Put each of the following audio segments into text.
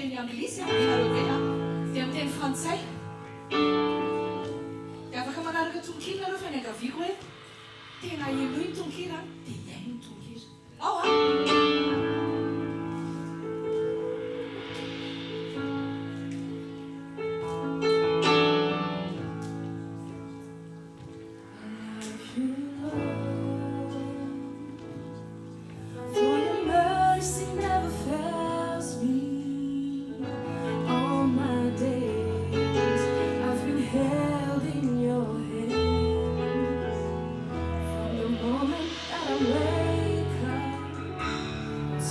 teny anglisy ianareo ve dia amin'ny teny frantsay dia afaka manaraka tononkira nareo fa ny angaviako hoe tena ino iny tononkira dia iaino tononkira ao a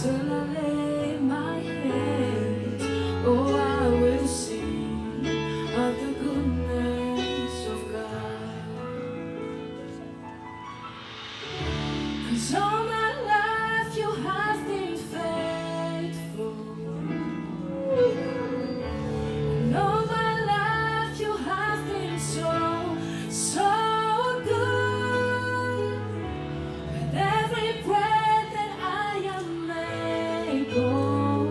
Till I lay my head, oh, I will sing of the goodness of God. 'Cause all my life you have been faithful, and all my life you have been so, so good. With every breath that I am able,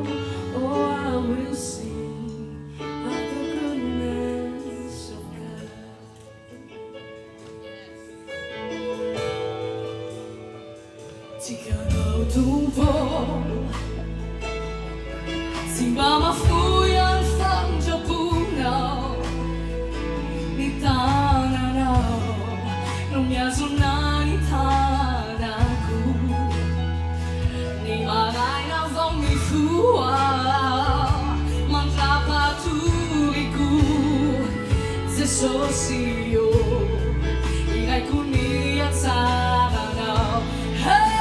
oh, I will sing of the goodness of God. Jika kau tumpah simba mafuyan fangja punaw ni tananaw nung yazuna ni tanaku ni maray na vong mi fua mantrapaturiku zesosio ingay kuniyat sa nanaw. Hey!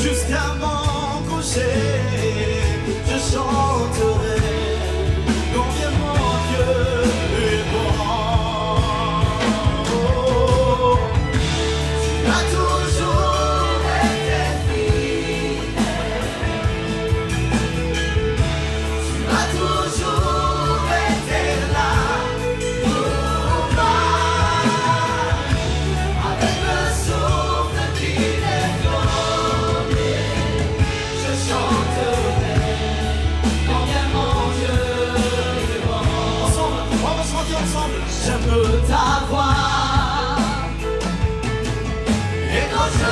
Jusqu'à mon coucher, je chanterai combien mon Dieu est bon. Tu as toujours été fidèle, tu as toujours été là pour moi, avec le souffle qui détonne. Je chanterai combien mon Dieu est bon. Ensemble, on va chanter ensemble. J'aime ta voix et quand je